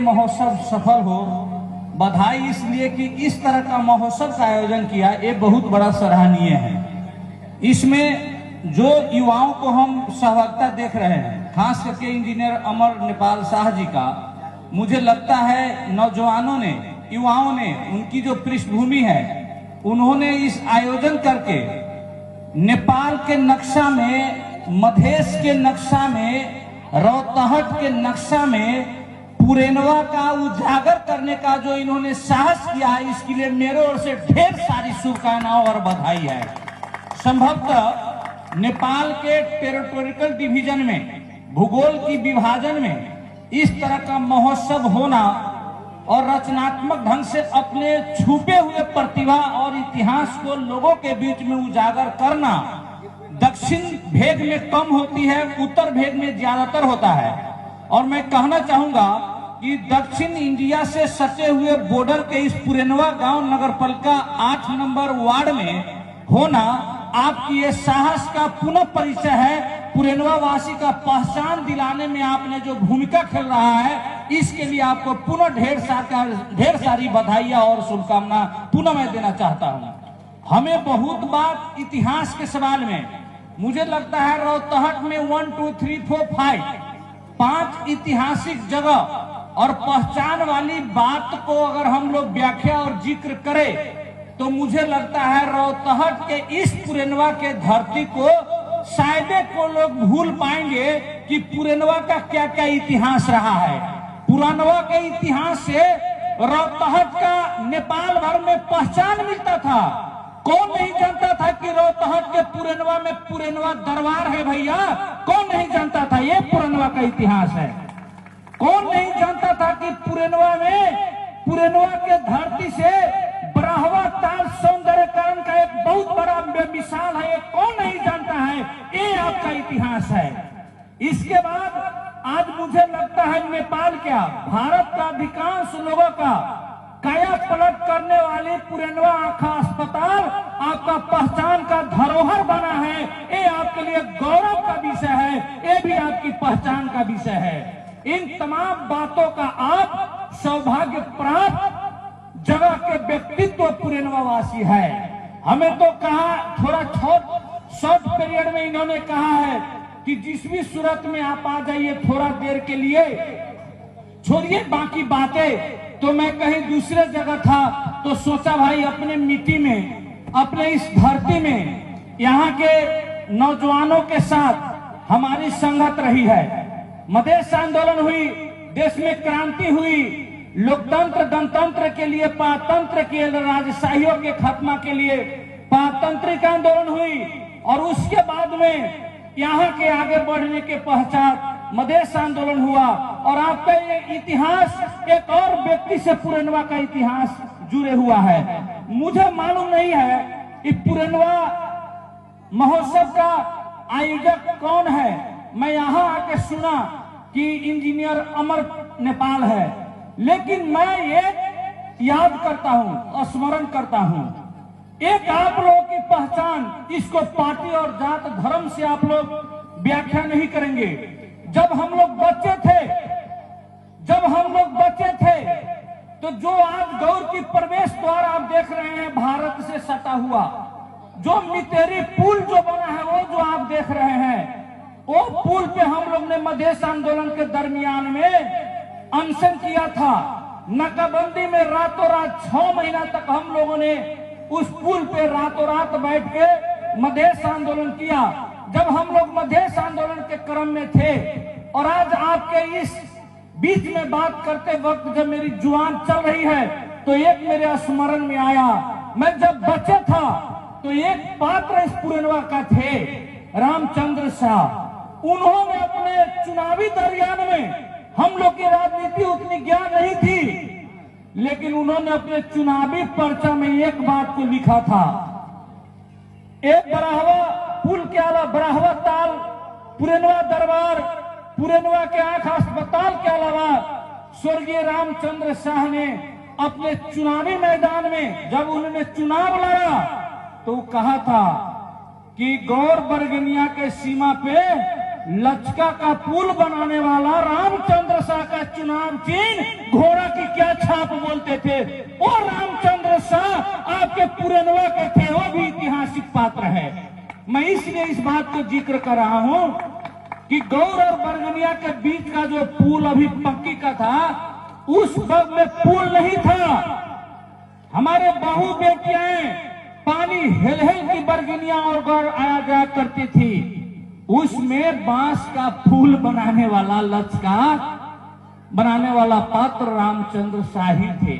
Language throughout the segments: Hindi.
महोत्सव सफल हो। बधाई इसलिए कि इस तरह का महोत्सव का आयोजन किया, ये बहुत बड़ा सराहनीय है। इसमें जो युवाओं को हम सहभागिता देख रहे हैं, खास करके इंजीनियर अमर नेपाल शाह जी का, मुझे लगता है नौजवानों ने, युवाओं ने, उनकी जो पृष्ठभूमि है, उन्होंने इस आयोजन करके नेपाल के नक्शा में, मधेश के नक्शा में, रौतहट के नक्शा में पुरेनवा का उजागर करने का जो इन्होंने साहस किया है, इसके लिए मेरे ओर से ढेर सारी शुभकामनाएं और बधाई है। संभवतः नेपाल के टेरिटोरियल डिवीजन में, भूगोल की विभाजन में इस तरह का महोत्सव होना और रचनात्मक ढंग से अपने छुपे हुए प्रतिभा और इतिहास को लोगों के बीच में उजागर करना दक्षिण भेग में कम होती है, उत्तर भेग में ज्यादातर होता है। और मैं कहना चाहूंगा कि दक्षिण इंडिया से सटे हुए बॉर्डर के इस पुरेनवा गांव नगरपालिका 8 नंबर वार्ड में होना आपकी ये साहस का पुनः परिचय है। पुरेनवा वासी का पहचान दिलाने में आपने जो भूमिका खेल रहा है, इसके लिए आपको पुनः ढेर सारी बधाइयां और शुभकामना पुनः मैं देना चाहता हूं। हमें बहुत बात इतिहास के सवाल में, मुझे लगता है रौतहट में 1 2 3 4 5 ऐतिहासिक जगह और पहचान वाली बात को अगर हम लोग व्याख्या और जिक्र करें तो मुझे लगता है रौतहट के इस पुरेनवा के धरती को शायद को लोग भूल पाएंगे कि पुरेनवा का क्या क्या इतिहास रहा है। पुरानवा के इतिहास से रौतहट का नेपाल भर में पहचान मिलता था। कौन नहीं जानता था कि रौतहट के पुरेनवा में पुरेनवा दरबार है भैया? कौन नहीं जानता था? ये पुरेनवा का इतिहास है। कौन नहीं जानता था कि पुरेनवा में, पुरेनवा के धरती से ब्राह्वा ताल सौंदर्यकरण का एक बहुत बड़ा मिसाल है। ये कौन नहीं जानता है? ये आपका इतिहास है। इसके बाद आज मुझे लगता है नेपाल क्या, भारत का अधिकांश लोगों का काया पलट करने वाली पुरेनवा आँखा अस्पताल आपका पहचान का धरोहर बना है। ये आपके लिए गौरव का विषय है, ये भी आपकी पहचान का विषय है। इन तमाम बातों का आप सौभाग्य प्राप्त जगह के व्यक्तित्व पुरेनवा वासी है। हमें तो कहा थोड़ा शॉर्ट पीरियड में इन्होंने कहा है कि जिस भी सूरत में आप आ जाइए थोड़ा देर के लिए, छोड़िए बाकी बातें। तो मैं कहीं दूसरे जगह था तो सोचा भाई अपने मिट्टी में, अपने इस धरती में, यहाँ के नौजवानों के साथ हमारी संगत रही है। मधेश आंदोलन हुई, देश में क्रांति हुई, लोकतंत्र गणतंत्र के लिए, पारतंत्र के राजशाहियों के खात्मा के लिए पारतंत्रिक आंदोलन हुई और उसके बाद में यहाँ के आगे बढ़ने के पश्चात मधेश आंदोलन हुआ। और आपका ये इतिहास एक और व्यक्ति से पुरेनवा का इतिहास जुड़े हुआ है। मुझे मालूम नहीं है कि पुरेनवा महोत्सव का आयोजक कौन है। मैं यहाँ आके सुना कि इंजीनियर अमर नेपाल है, लेकिन मैं ये याद करता हूँ, स्मरण करता हूँ, एक आप लोगों की पहचान, इसको पार्टी और जात धर्म से आप लोग व्याख्या नहीं करेंगे। जब हम लोग बच्चे थे तो जो आज गौर की प्रवेश द्वार आप देख रहे हैं भारत से सटा हुआ, जो मितेरी पुल जो बना है वो जो आप देख रहे हैं, वो पुल पे हम लोग ने मधेश आंदोलन के दरमियान में अनशन किया था। नाकाबंदी में रातों रात 6 महीना तक हम लोगों ने उस पुल पे रातों रात बैठ के मधेश आंदोलन किया। जब हम लोग मधेश आंदोलन के क्रम में थे और आज आपके इस बीच में बात करते वक्त जब मेरी जुबान चल रही है तो एक मेरे स्मरण में आया। मैं जब बच्चा था तो एक पात्र इस पुरेनवा का थे, रामचंद्र शाह। उन्होंने अपने चुनावी दरमियान में, हम लोग की राजनीति उतनी ज्ञान नहीं थी, लेकिन उन्होंने अपने चुनावी पर्चा में एक बात को लिखा था, एक बराहवा पुल के अलावा बराहवा ताल, पुरेनवा दरबार, पुरेनवा के आंख अस्पताल के अलावा स्वर्गीय रामचंद्र शाह ने अपने चुनावी मैदान में जब उन्होंने चुनाव लड़ा तो कहा था कि गौर बरगनिया के सीमा पे लचका का पुल बनाने वाला रामचंद्र शाह का चुनाव चिन्ह घोड़ा की क्या छाप बोलते थे, वो रामचंद्र शाह आपके पुरनवा के थे, वो भी ऐतिहासिक पात्र है। मैं इसलिए इस बात को जिक्र कर रहा हूं कि गौर और बरगनिया के बीच का जो पुल अभी पक्की का था, उस वक्त में पुल नहीं था। हमारे बहू बेटियां पानी हिल हिल की बरगनिया और गौर आया जाया करती थी, उसमें बांस का फूल बनाने वाला लचका बनाने वाला पात्र रामचंद्र शाही थे।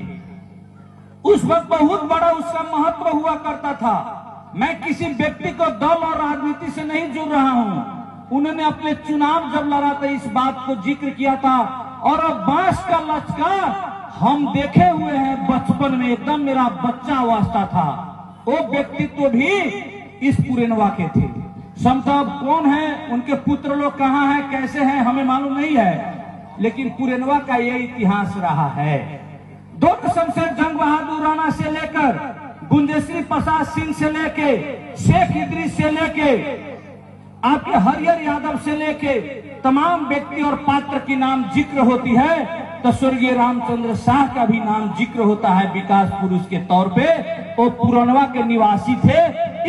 उस वक्त बहुत बड़ा उसका महत्व हुआ करता था। मैं किसी व्यक्ति को दल और राजनीति से नहीं जुड़ रहा हूं, उन्होंने अपने चुनाव जब लड़ा था इस बात को जिक्र किया था। और अब बांस का लचका हम देखे हुए हैं बचपन में, एकदम मेरा बच्चा अवस्था था। वो व्यक्तित्व भी इस पुरनवा के थे। समतब कौन है, उनके पुत्र लोग कहाँ हैं, कैसे हैं, हमें मालूम नहीं है, लेकिन पुरनवा का ये इतिहास रहा है। दो शमशेर जंग बहादुर राणा से लेकर गुंजेश्री प्रसाद सिंह से लेके शेख इदरीस से लेके आपके हरिहर यादव से लेके तमाम व्यक्ति और पात्र की नाम जिक्र होती है, तो स्वर्गीय रामचंद्र शाह का भी नाम जिक्र होता है विकास पुरुष के तौर पे। वो पुरनवा के निवासी थे,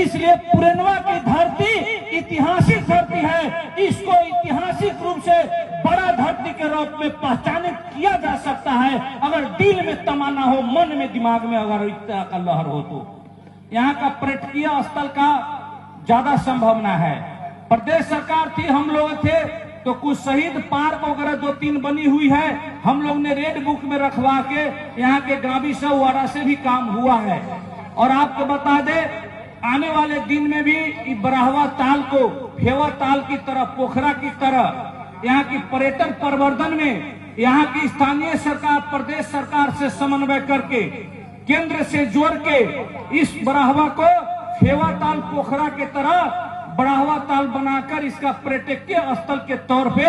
इसलिए पुरनवा की धरती ऐतिहासिक धरती है। इसको ऐतिहासिक रूप से बड़ा धरती के रूप में पहचानित किया जा सकता है, अगर दिल में तमन्ना हो, मन में दिमाग में अगर इतना का लहर हो तो। यहाँ का पर्यटकीय स्थल का ज्यादा संभावना है। प्रदेश सरकार थी, हम लोग थे, तो कुछ शहीद पार्क वगैरह 2-3 बनी हुई है, हम लोग ने रेड बुक में रखवा के यहाँ के गांवी सवारा से भी काम हुआ है। और आपको बता दे, आने वाले दिन में भी बराहवा ताल को फेवा ताल की तरह, पोखरा की तरह यहाँ की पर्यटन प्रवर्धन में यहाँ की स्थानीय सरकार, प्रदेश सरकार से समन्वय करके केंद्र से जोड़ के इस बराहवा को फेवा ताल पोखरा के तरह बढ़ावा ताल बनाकर इसका पर्यटकीय स्थल के तौर पे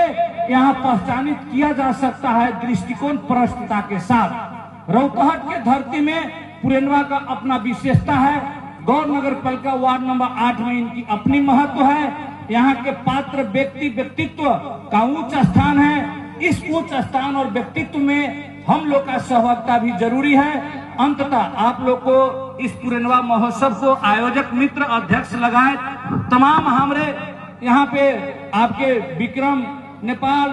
यहाँ पहचानित किया जा सकता है, दृष्टिकोण प्रस्तुता के साथ। रौतहट के धरती में पुरनवा का अपना विशेषता है। गौर नगर पालिका वार्ड नंबर 8 में इनकी अपनी महत्व है। यहाँ के पात्र व्यक्तित्व का उच्च स्थान है। इस उच्च स्थान और व्यक्तित्व में हम लोग का सहभागिता भी जरूरी है। अंततः आप लोग को इस पुरनवा महोत्सव को आयोजक मित्र, अध्यक्ष लगाए तमाम हमारे यहाँ पे आपके विक्रम नेपाल,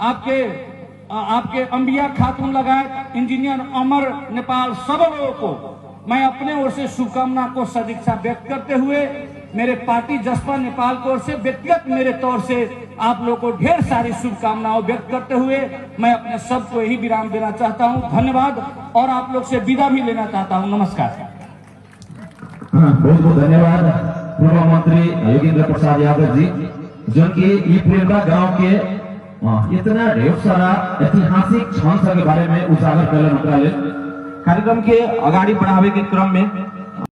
आपके अंबिया खातून लगाए, इंजीनियर अमर नेपाल, सब लोगों को मैं अपने ओर से शुभकामना को सदिच्छा व्यक्त करते हुए, मेरे पार्टी जसपा नेपाल की ओर से व्यक्तिगत मेरे तौर से आप लोगों को ढेर सारी शुभकामनाएं व्यक्त करते हुए मैं अपने सबको यही विराम देना चाहता हूं। धन्यवाद। और आप लोग से विदा भी लेना चाहता हूं। नमस्कार। बहुत बहुत धन्यवाद पूर्व मंत्री योगेंद्र प्रसाद यादव जी, जो कि पुरनवा गांव के इतना ढेर सारा ऐतिहासिक क्षण के बारे में उजागर कर कार्यक्रम के अगाडि बढ़ावे के क्रम में